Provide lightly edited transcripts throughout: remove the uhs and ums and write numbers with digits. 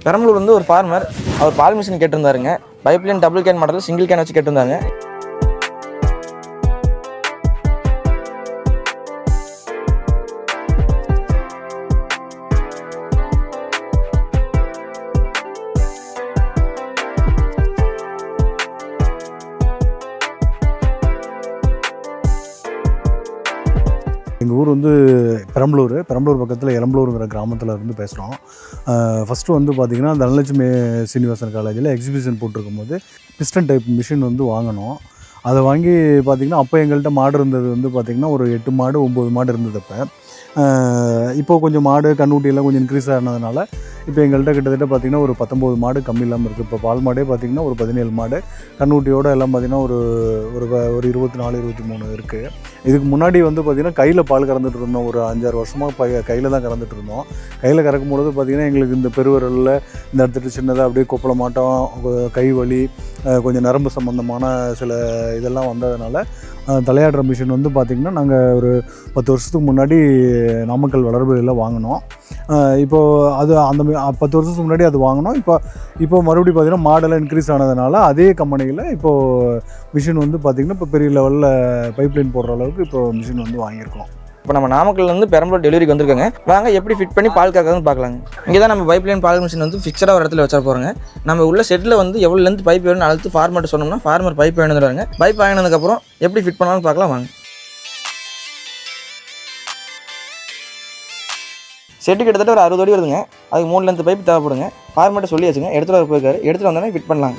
பெரம்பலூர் வந்து ஒரு ஃபார்மர், அவர் பால் மிஷின் கேட்டிருந்தாருங்க. Pipeline double can model single can வச்சு கேட்டிருந்தாங்க. எங்கள் ஊர் வந்து பெரம்பலூர் பக்கத்தில் எலம்பலூருங்கிற கிராமத்தில் இருந்து பேசுகிறோம். ஃபஸ்ட்டு வந்து பார்த்திங்கன்னா தனலட்சுமி சீனிவாசன் காலேஜில் எக்ஸிபிஷன் போட்டிருக்கும் போது பிஸ்டன் டைப் மிஷின் வந்து வாங்கினோம். அதை வாங்கி பார்த்திங்கன்னா அப்போ எங்கள்கிட்ட மாடு இருந்தது வந்து பார்த்திங்கன்னா ஒரு 8 மாடு 9 மாடு இருந்தது. இப்போது கொஞ்சம் மாடு கண்ணுட்டியெல்லாம் கொஞ்சம் இன்க்ரீஸ் ஆனதுனால இப்போ எங்கள்கிட்ட கிட்டத்தட்ட பார்த்திங்கன்னா ஒரு 19 மாடு கம்மி இல்லாமல் இருக்குது. இப்போ பால் மாடே பார்த்திங்கன்னா ஒரு 17 மாடு, கண்ணுட்டியோடு எல்லாம் பார்த்திங்கன்னா ஒரு 24 23 இருக்குது. இதுக்கு முன்னாடி வந்து பார்த்திங்கன்னா கையில் பால் கறந்துட்டு இருந்தோம். ஒரு 5-6 வருஷமாக கையில் தான் கறந்துட்டு இருந்தோம். கையில் கறக்கும் பொழுது பார்த்திங்கன்னா எங்களுக்கு இந்த பெருவிரலில் இந்த இடத்துட்டு சின்னதாக அப்படியே கொப்பள மாட்டோம், கை வலி, கொஞ்சம் நரம்பு சம்மந்தமான சில இதெல்லாம் வந்ததுனால தலையாடுற மிஷின் வந்து பார்த்திங்கன்னா நாங்கள் ஒரு 10 வருஷத்துக்கு முன்னாடி நாமக்கல் வளர்பிலையில் வாங்கினோம். இப்போது அது அந்த 10 வருஷத்துக்கு முன்னாடி அது வாங்கினோம். இப்போ மறுபடியும் பார்த்திங்கன்னா மாடெல்லாம் இன்க்ரீஸ் ஆனதுனால அதே கம்பெனியில் இப்போது மிஷின் வந்து பார்த்திங்கன்னா இப்போ பெரிய லெவலில் பைப்லைன் போடுற அளவுக்கு இப்போ மிஷின் வந்து வாங்கியிருக்கோம். இப்போ நம்ம நாமக்கல்லேருந்து பெரம்பலூர் டெலிவரிக்கு வந்திருக்காங்க. வாங்க எப்படி ஃபிட் பண்ணி பால் கறக்குதுன்னு பார்க்கலாங்க. இங்கே தான் நம்ம பைப்லைன் பால் மிஷின் வந்து ஃபிக்ஸடாக ஒரு இடத்துல வச்சா போகிறோங்க. நம்ம உள்ள செட்டில் வந்து எவ்வளோ லென்த் பைப் வேணும்னு அழுத்து ஃபார்மர்ட்ட சொன்னோம்னா ஃபார்மர் பைப் வேணுங்கிறாங்க. பைப் வாங்கினதுக்கப்புறம் எப்படி ஃபிட் பண்ணலாம்னு பார்க்கலாம் வாங்க. செட்டு கிட்டத்தட்ட ஒரு 60 அடி வருதுங்க. அதுக்கு 3 லென்த் பைப் தேவைப்படுங்க. ஃபார்மர்ட்ட சொல்லி வச்சுங்க, எடுத்துகிட்டு வர போயிருக்காரு. எடுத்துகிட்டு வந்தோடனே ஃபிட் பண்ணலாங்க.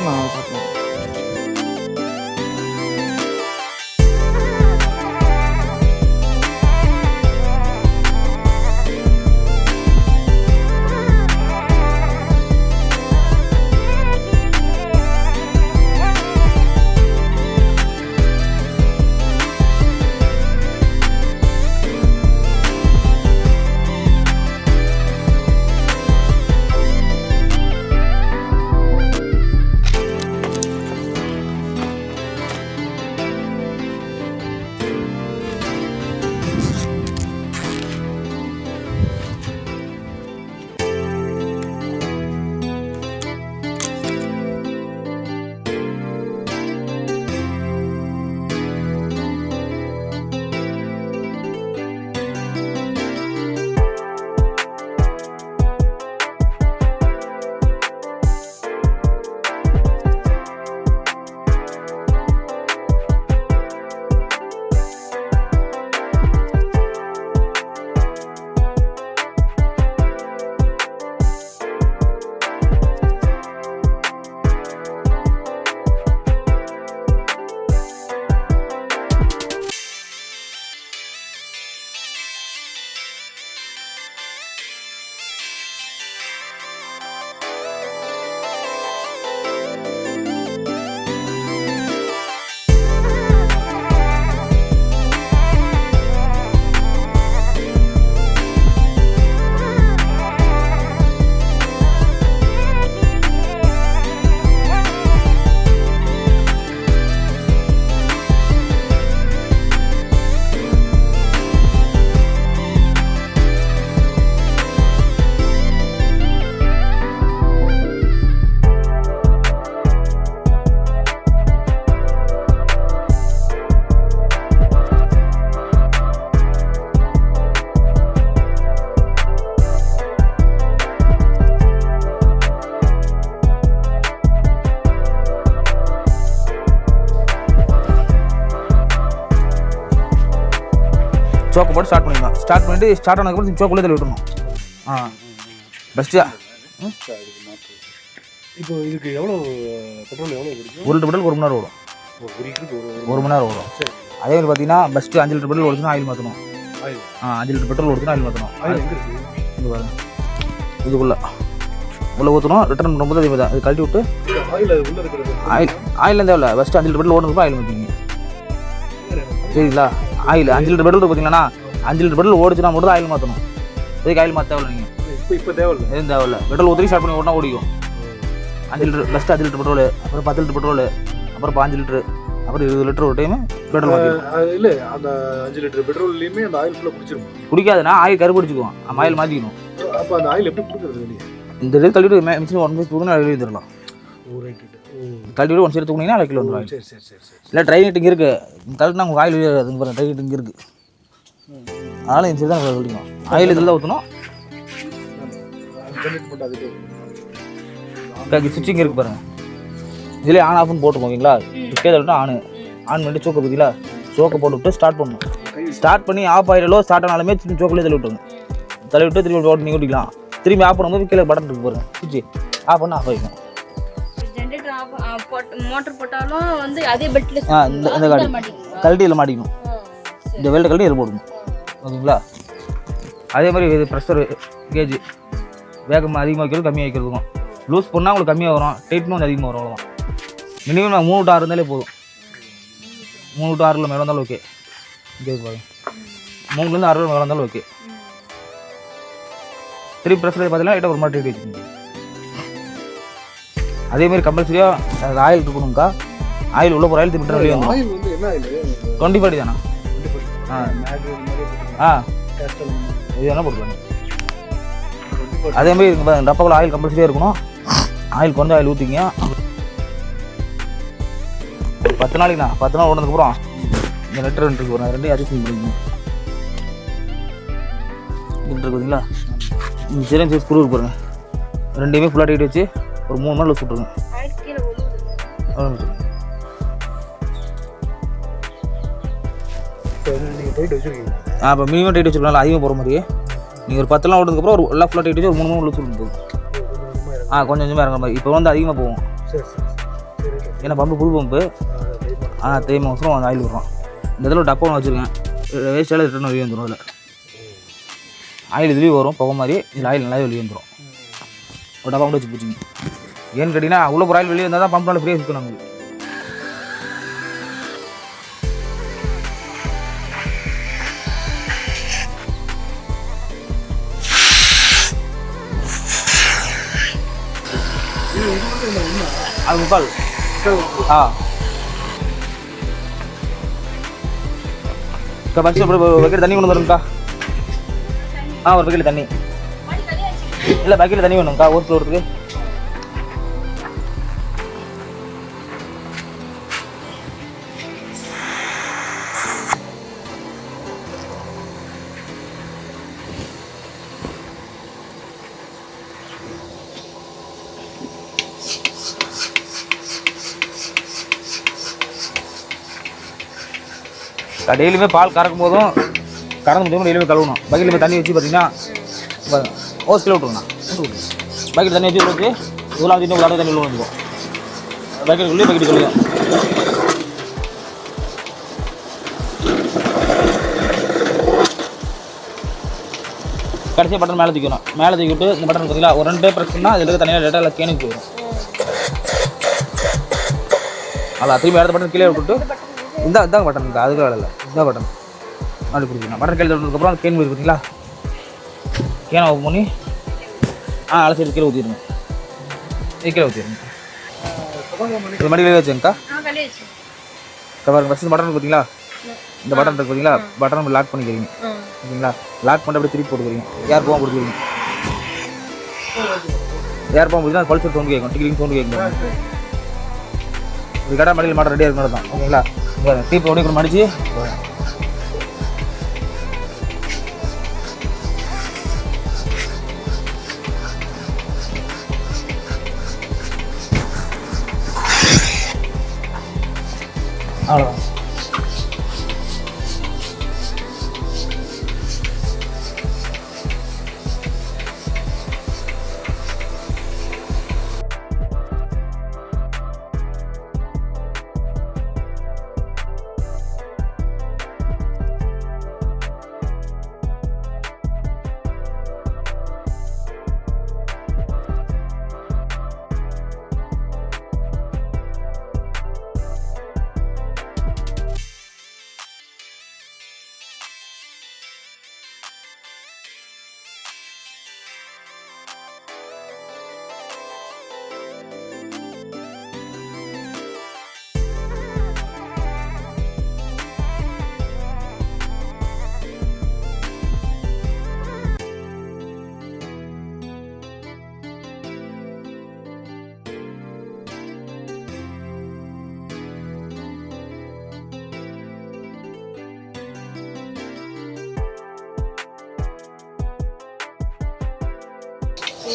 நான் பார்க்கலாம். சோக்கை போட்டு ஸ்டார்ட் பண்ணிக்கலாம். ஸ்டார்ட் பண்ணிட்டு ஸ்டார்ட் ஆனதுக்கப்புறம் சோக்குள்ளே தள்ளி விட்டுணும். பெஸ்ட்டு. இப்போ இதுக்கு எவ்வளோ பெட்ரோல் எவ்வளோ பிடிக்கும்? 1 லிட்டர் பெட்ரோல் 1 மணி நேரம் ஓடும். 1 மணி நேரம் ஓடும். அதே மாதிரி பார்த்தீங்கன்னா பெஸ்ட்டு 5 லிட்டர் பெட்ரோல் ஓடுச்சுன்னா ஆயில் மாற்றணும். 5 லிட்டர் பெட்ரோல் ஓடுச்சுன்னா ஆயில் மாற்றணும். இது பாருங்க, இதுக்குள்ளே ஊற்றணும். ரிட்டர்ன் பண்ணும்போது அதே மாதிரி தான். இது கழட்டி விட்டு ஆயில் தேவையில்ல. ஃபஸ்ட்டு 5 லிட்டர் பெட்ரோல் ஓடுறதுக்கு ஆயில் மாற்றிங்க. சரிங்களா? ஆயில் 5 லிட்டர் பெட்ரோல் பார்த்தீங்கன்னா 5 லிட்டர் பெட்ரோல் ஓடிச்சுன்னா மட்டும் ஆயில் மாற்றணும். இதுக்கு ஆயில் மாற்ற தேவையில்ல. நீங்கள் இப்போ தேவையில்லை, எதுவும் தேவையில்ல. பெட்ரோல் ஊற்றி ஸ்டார்ட் பண்ணி ஓடினா ஓடிக்கும். 5 லிட்டர் ஃபஸ்ட்டு 5 லிட்டர் பெட்ரோல், அப்புறம் 10 லிட்டர் பெட்ரோல், அப்புறம் 5 லிட்டரு, அப்புறம் 20 லிட்டர் ஒரு டைமு பெட்ரோல் மாற்றிடும். இல்லை அந்த 5 லிட்டர் பெட்ரோல்லையுமே அந்த ஆயில் ஃபுல்லாக பிடிச்சிருக்கும். குடிக்காதுன்னா ஆயில் கருப்பு பிடிச்சிக்குவோம். நம்ம ஆயில் மாற்றிக்கணும். அப்போ அந்த ஆயில் எப்படி கொடுக்குறது வெளியே? இந்த இது தள்ளிவிட்டு மிஷின் 1 பீஸ் தூக்கினா வெளியே தரலாம். தள்ளிவிட்டு 1 சைடு தூக்கினீங்கன்னா 1 கிலோ வந்துடும். சரி சரி சரி சரி. இல்லை ட்ரை ஹீட்டிங் இருக்குது. தள்ளினா உங்களுக்கு ஆயில் வெளியே அதுங்க பாருங்கள். ட்ரை ஹீட்டிங் இருக்குது. அதனால் இந்த சைடு தான் சொல்லிக்கணும். ஆயில் இதில் தான் ஊற்றணும். சுவிட்சிங் இருக்குது பாருங்கள். இதிலே ஆன் ஆஃப்னு போட்டுக்கோங்க. ஓகேங்களா? கேதல்ட்டு ஆன் பண்ணிட்டு சோக்கை பார்த்தீங்களா, சோக்கை போட்டுவிட்டு ஸ்டார்ட் பண்ணணும். ஸ்டார்ட் பண்ணி ஆஃப் ஆயிடலோ ஸ்டார்ட் ஆனாலுமே திரும்பி சோக்கிலே தள்ளி விட்டுருங்க. தள்ளி விட்டு திரும்பி ஓட்டு நீங்கள் ஓட்டிக்கலாம். திரும்பி ஆஃப் பண்ணும்போது கீழே பட்டன் இருக்கு பாருங்க, சுவிட்ச் ஆஃப் பண்ணால் ஆஃப் ஆகிக்கும். ஜெனரேட்டர் மோட்டர் போட்டாலும் வந்து அதே பெல்ட்ல இந்த காடி கழட்டி இதில் மாட்டிக்கணும். இந்த வெல்ட்டை கழட்டி இதில் போடணும். ஓகேங்களா? அதே மாதிரி இது ப்ரெஷர் கேஜ் வேகம் அதிகமாக வைக்கிறது கம்மியாக வைக்கிறதுக்கும். லூஸ் பண்ணால் உங்களுக்கு கம்மியாக வரும், டைட்னும் கொஞ்சம் அதிகமாக வரும். அவ்வளோதான். மினிமம் 3 to 6 இருந்தாலே போதும். 3 to 6 மேலே இருந்தாலும் ஓகே. இங்கே பாருங்க, 3லேருந்து 6 மேலே இருந்தாலும் ஓகே. 3 ப்ரெஷர் பார்த்தீங்கன்னா லைட்டாக ஒரு மாதிரி டைட் வச்சுக்கோங்க. அதேமாதிரி கம்பல்சரியாக ஆயில் இருக்கணும்க்கா. ஆயில் உள்ள போகிற ஆயில் திருப்பி வெளியே வந்துடும். ஆயில் வந்து என்ன ஆயில்? 25 தானே? இது வேணால் போட்டுக்கலாம். அதேமாதிரி டப்பாக்குள்ள ஆயில் கம்பல்சரியாக இருக்கணும். ஆயில் கொஞ்சம் ஆயில் ஊற்றிங்க. 10 நாளைக்குண்ணா 10 நாள் ஓடுனதுக்கப்புறம் இந்த நெட் ரெண்டு வரும். 2 அட்ஜஸ்ட் பண்ணிக்கணும். இருக்குது பார்த்தீங்களா? இந்த சிரன் சைஸ் குரூர் பாருங்க. 2மே ஃபுல்லாக டைட் வச்சு ஒரு 3 மணி சுட்டுருங்க. இப்போ மினிமம் டைட் வச்சுருக்கனால அதிகமாக போகிற மாதிரியே நீங்கள் ஒரு 10 நாள் ஓடுறதுக்கப்புறம் ஒரு எல்லாம் ஃபுல்லாக டைட் வச்சு ஒரு 3 மணி சுட்டு போகும். கொஞ்சம் கொஞ்சமாக இறங்குற மாதிரி. இப்போ வந்து அதிகமாக போகும். ஏன்னா பம்பு புது பம்பு தேய்மா அவசரம் அந்த ஆயில் விடுறோம். இந்த இதில் டப்பா ஒன்று வச்சுருக்கேன். வேஸ்ட்டால் ரிட்டர்ன் வெளியே வந்துடும். அதில் ஆயில் இதுலேயும் வரும் புகை மாதிரி. இதில் ஆயில் நல்லா வெளியே வந்துடும். ஒரு டப்பா மட்டும் வச்சு பிடிச்சிங்க. ஏன்னு கேட்டிங்கன்னா அவ்வளோ ஒரு ஆயில் வெளியே வந்தால் தான் பம்ப்னால ஃப்ரீயாக சுற்றணும். நாங்கள் அது 3/4. பட்ஜெட் பக்கெட் தண்ணி கொண்டு வரும்க்கா. ஒரு பக்கெட் தண்ணி இல்லை, பக்கெட்டில் தண்ணி வேணும்க்கா ஒரு ஃப்ளோருக்கு. டெய்லியுமே பால் கறக்கும் போதும் கறந்து முடியும் டெய்லியுமே கழுவணும். பக்கெட்டில் தண்ணி வச்சு பார்த்தீங்கன்னா ஓஸ் கிலோ விட்டுருங்கண்ணா. பக்கெட் தண்ணி வச்சு ஊற்றி இதெல்லாம் வச்சு ஒரு அளவு தண்ணி உள்ள வந்துடும். பக்கெட் உள்ளே பக்கெட் கழுவும். கடைசியாக பட்டன் மேலே தூக்கணும். மேலே தூக்கிவிட்டு இந்த பட்டன் பார்த்தீங்களா ஒரு 2 ப்ரெஸ் பண்ணால் அதில் இருக்க தனியாக டேட்டா கேனுக்கு போயிடும். அதான் திரும்பி அடுத்த பட்டன் கீழே விட்டுட்டு இந்தாங்க பட்டன் இருக்கா, அதுக்கு வேலை இல்லை. இந்த பட்டன் அப்படி பிடிச்சிக்கலாம். பட்டன் கையில் தொட்டதுக்கப்புறம் அந்த கேன் போயிருக்கு பார்த்தீங்களா, கேனை ஓப்பன் பண்ணி அலசி கீழே ஊற்றிடுங்க. கீழே ஊற்றிடுங்க. இது மாதிரி வெளியே வச்சுங்கக்கா. பாருங்க ஃபஸ்ட்டு பட்டன் பார்த்தீங்களா, இந்த பட்டன் இருக்கு பார்த்தீங்களா, பட்டன் லாக் பண்ணிக்கிறீங்க. ஓகேங்களா? லாக் பண்ணிட்டு அப்படியே திருப்பி போட்டுக்கிறீங்க. ஏர் போகாமல் கொடுத்துருவீங்க. ஏர் போகாமல் கொடுத்தா பல்சர் சவுண்டு கேட்கும், டிக்கிங் சவுண்டு கேட்கும். இது கடை மடியில் மாட்டம் ரெடியாக இருக்கிறது தான். ஓகேங்களா? டீப் ஒடி கூட மடிச்சு அவ்வளோதான்.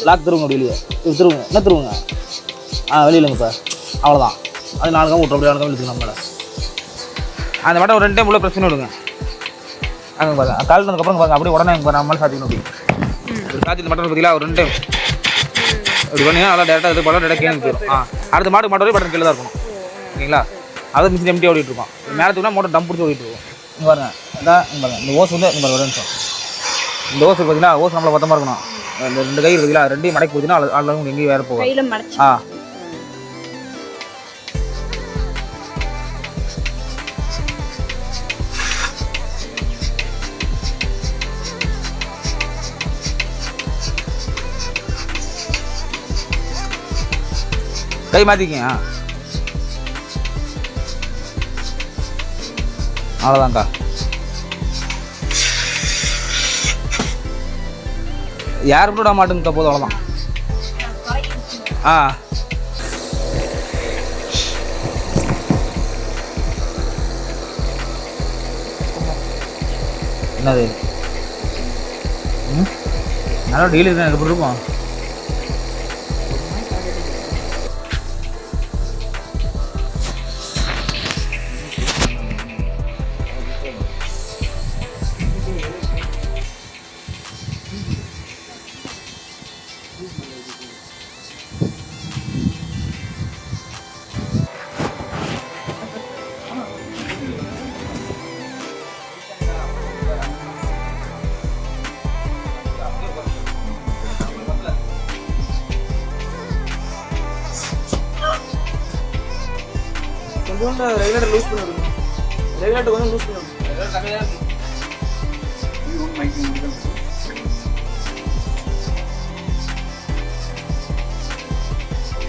லாக் திருவுங்க வெளியே திருவுங்க என்ன திருவுங்க வெளியிலங்க இப்போ அவ்வளோதான். அது 4 கம் விட்ரு, அப்படி 4 கம் இழுத்துக்கலாம் மேலே. அந்த மட்டும் ஒரு 2 டைம் உள்ள ப்ரெஸ் பண்ணி விடுங்க. அங்கே பாருங்க கழுத்துனதுக்கப்புறம் பாருங்க அப்படியே உடனே நம்மளால் சாத்திக்கணும். அப்படி ஒரு சாத்தி மட்டும் பார்த்தீங்களா ஒரு 2 டைம் இப்படி பண்ணிங்கன்னா நல்லா டேரெக்டாக இது படம் டேரெக்டாக கேள்வி போயிடும். அடுத்த மாட்டு வரையும் பட்டன் கீழே தான் இருக்கணும். ஓகேங்களா? அதை மிஷின் எம்டி ஓடிட்டு இருக்கோம். மேலே தூக்கினா மோட்டர் டம் பிடிச்சி ஓடிட்டு இருக்கும். இங்கே பாருங்க இதான் இங்கே பாருங்க இந்த ஓஸ் வந்து இங்கே பாருங்க ஒரு நிமிஷம். இந்த ஓஸ் பார்த்தீங்கன்னா ஓஸ் நம்மளை பத்தமாக இருக்கணும். இந்த 2 கை இருக்குதுங்களா 2 மடக்கி போச்சுன்னா அதில் எங்கேயும் வேறு போகும். கை மாற்றிக்கிங்க. அவ்வளோதான்க்கா. யார் கூட விட மாட்டேங்க போதும் அவ்வளோதான். என்னது நல்லா டெய்லி இருக்கேன் எனக்கு எப்படி இருக்கும். கொஞ்சோண்டு ரெகுலேட்டர் லூஸ் பண்ணி விடுங்க. ரெகுலேட்டர் கொஞ்சம் லூஸ் பண்ணி விடுங்க.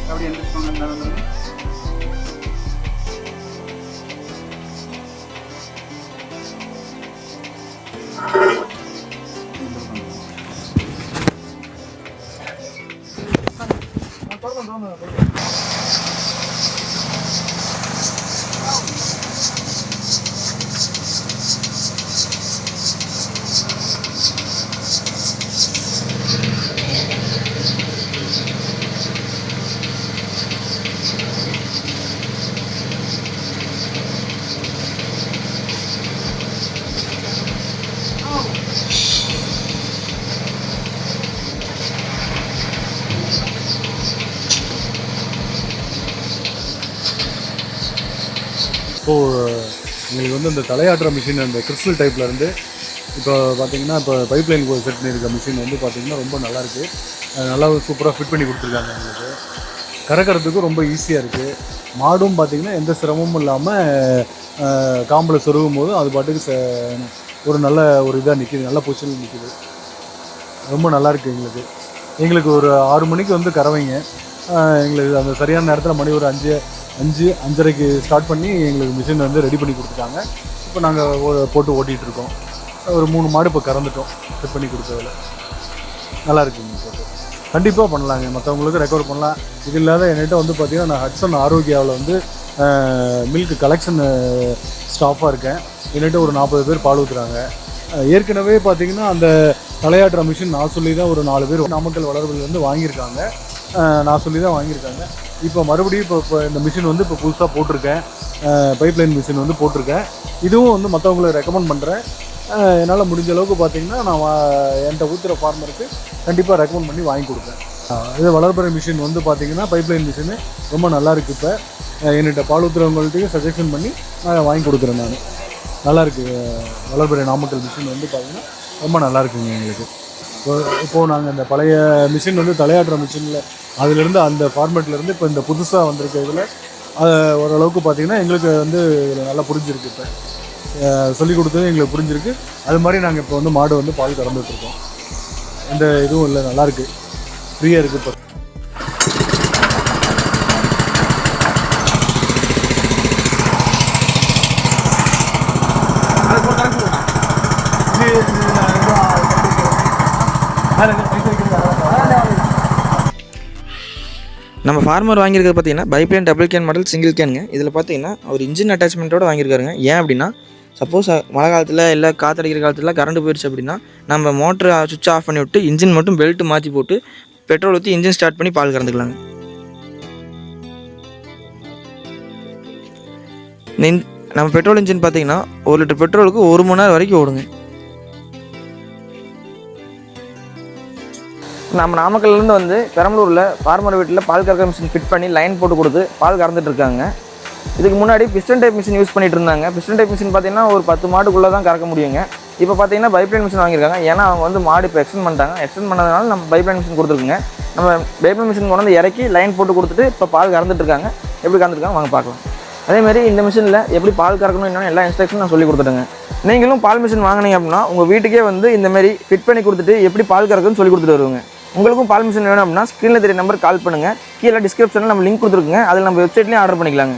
அப்படி என்ன சொன்னாங்க இப்போது உங்களுக்கு வந்து இந்த தலையாட்டுற மிஷின் அந்த கிறிஸ்டல் டைப்லேருந்து இப்போ பார்த்தீங்கன்னா இப்போ பைப்லைன் செட் பண்ணியிருக்க மிஷின் வந்து பார்த்திங்கன்னா ரொம்ப நல்லாயிருக்கு. நல்லா சூப்பராக ஃபிட் பண்ணி கொடுத்துருக்காங்க. எங்களுக்கு கறக்கிறதுக்கும் ரொம்ப ஈஸியாக இருக்குது. மாடும் பார்த்திங்கன்னா எந்த சிரமமும் இல்லாமல் காம்பில் சொருகும் போது அது பாட்டுக்கு ஒரு நல்ல ஒரு இதாக நிற்கிது, நல்ல பொசிஷனில் நிற்கிது. ரொம்ப நல்லாயிருக்கு. எங்களுக்கு ஒரு 6 மணிக்கு வந்து கறவைங்க. எங்களுக்கு அந்த சரியான நேரத்தில் மணி ஒரு 5:30க்கு ஸ்டார்ட் பண்ணி எங்களுக்கு மிஷின் வந்து ரெடி பண்ணி கொடுத்துட்டாங்க. இப்போ நாங்கள் போட்டு ஓட்டிகிட்ருக்கோம். ஒரு 3 மாடு இப்போ கறந்துட்டோம் செட் பண்ணி கொடுத்ததில். நல்லா இருக்குங்க. போட்டு கண்டிப்பாக பண்ணலாங்க, மற்றவங்களுக்கு ரெக்கவர் பண்ணலாம். இது இல்லாத என்கிட்ட வந்து பார்த்திங்கன்னா நான் ஹட்சன் ஆரோக்கியாவில் வந்து மில்க் கலெக்ஷன் ஸ்டாஃபாக இருக்கேன். என்கிட்ட ஒரு 40 பேர் பால் ஊற்றுறாங்க. ஏற்கனவே பார்த்திங்கன்னா அந்த தலையாட்டுற மிஷின் நான் சொல்லி தான் ஒரு 4 பேர் நாமக்கல் வளர்விலேருந்து வாங்கியிருக்காங்க. நான் சொல்லி தான் வாங்கியிருக்காங்க. இப்போ மறுபடியும் இப்போ இந்த மிஷின் வந்து இப்போ புதுசாக போட்டிருக்கேன். பைப்லைன் மிஷின் வந்து போட்டிருக்கேன். இதுவும் வந்து மற்றவங்களை ரெக்கமெண்ட் பண்ணுறேன். என்னால் முடிஞ்ச அளவுக்கு பார்த்திங்கன்னா நான் என்கிட்ட ஊற்றுற ஃபார்மருக்கு கண்டிப்பாக ரெக்கமெண்ட் பண்ணி வாங்கி கொடுப்பேன். இது வளர்ப்புற மிஷின் வந்து பார்த்திங்கன்னா பைப்லைன் மிஷினு ரொம்ப நல்லாயிருக்கு. இப்போ என்கிட்ட பால் ஊற்றுறவங்கள்ட்டையும் சஜஷன் பண்ணி நான் வாங்கி கொடுக்குறேன். நான் நல்லாயிருக்கு. வளர்ப்புற நாமக்கல் மிஷின் வந்து பார்த்திங்கன்னா ரொம்ப நல்லாயிருக்குங்க எங்களுக்கு. இப்போது நாங்கள் இந்த பழைய மிஷின் வந்து தலையாட்டுற மிஷினில் அதிலேருந்து அந்த ஃபார்மேட்லேருந்து இப்போ இந்த புதுசாக வந்திருக்க இதில் ஓரளவுக்கு பார்த்திங்கன்னா எங்களுக்கு வந்து இதில் நல்லா புரிஞ்சிருக்கு. இப்போ சொல்லிக் கொடுத்தது எங்களுக்கு புரிஞ்சிருக்கு. அது மாதிரி நாங்கள் இப்போ வந்து மாடு வந்து பால் கறந்துட்டுருக்கோம். எந்த இதுவும் இல்லை, நல்லாயிருக்கு, ஃப்ரீயாக இருக்குது. இப்போ நம்ம ஃபார்மர் வாங்கியிருக்கிறது பார்த்தீங்கன்னா pipeline double can model single கேனுங்க. இதில் பார்த்தீங்கன்னா ஒரு இன்ஜின் அட்டாச்மெண்ட்டோடு வாங்கியிருக்காருங்க. ஏன் அப்படின்னா சப்போஸ் மழை காலத்தில் இல்லை காற்றடிக்கிற காலத்தில் கரண்ட் போயிடுச்சு அப்படின்னா நம்ம மோட்டரை சுவிட்ச் ஆஃப் பண்ணி விட்டு இன்ஜின் மட்டும் பெல்ட்டு மாற்றி போட்டு பெட்ரோல் ஊற்றி இன்ஜின் ஸ்டார்ட் பண்ணி பால் கறந்துக்கலாங்க. நம்ம பெட்ரோல் இன்ஜின் பார்த்தீங்கன்னா 1 லிட்டர் பெட்ரோலுக்கு 1 மணி நேரம் வரைக்கும் ஓடுங்க. நம்ம நாமக்கல்லேருந்து வந்து பெரம்பலூரில் ஃபார்மர் வீட்டில் பால் கறக்கிற மிஷின் ஃபிட் பண்ணி லைன் போட்டு கொடுத்து பால் கறந்துட்டு இருக்காங்க. இதுக்கு முன்னாடி பிஸ்டன் டைப் மிஷின் யூஸ் பண்ணிட்டு இருந்தாங்க. பிஸ்டன் டைப் மிஷின் பார்த்தீங்கன்னா ஒரு 10 மாடுக்குள்ளே தான் கறக்க முடியுங்க. இப்போ பார்த்தீங்கன்னா பைப்லைன் மிஷின் வாங்கியிருக்காங்க. ஏன்னா அவங்க வந்து மாடு இப்போ எக்ஸ்டெண்ட் பண்ணிட்டாங்க. எக்ஸ்டெண்ட் பண்ணதுனால நம்ம பைப்லைன் மிஷின் கொடுத்துருக்குங்க. நம்ம பைப்லைன் மிஷின் கொண்டு வந்து இறக்கி லைன் போட்டு கொடுத்துட்டு இப்போ பால் கறந்துட்டு இருக்காங்க. எப்படி கறந்துருக்காங்க வாங்க பார்க்கலாம். அதேமாதிரி இந்த மிஷினில் எப்படி பால் கறக்கணும் என்னென்னு எல்லா இன்ஸ்ட்ரக்ஷனும் நான் சொல்லி கொடுத்துட்டேங்க. நீங்களும் பால் மிஷின் வாங்கினீங்க அப்படின்னா உங்கள் வீட்டுக்கே வந்து இந்தமாரி ஃபிட் பண்ணி கொடுத்துட்டு எப்படி பால் கறக்குன்னு சொல்லி கொடுத்துட்டு வருவாங்க. உங்களுக்கும் பால் மிஷின் வேணும் அப்படின்னா ஸ்க்ரீனில் தெரிய நம்பர் கால் பண்ணுங்கள். கீழே டிஸ்கிரிப்ஷனில் நம்ம லிங்க் கொடுத்துருக்குங்க. அதில் நம்ம வெப்சைட்லேயும் ஆர்டர் பண்ணிக்கலாங்க.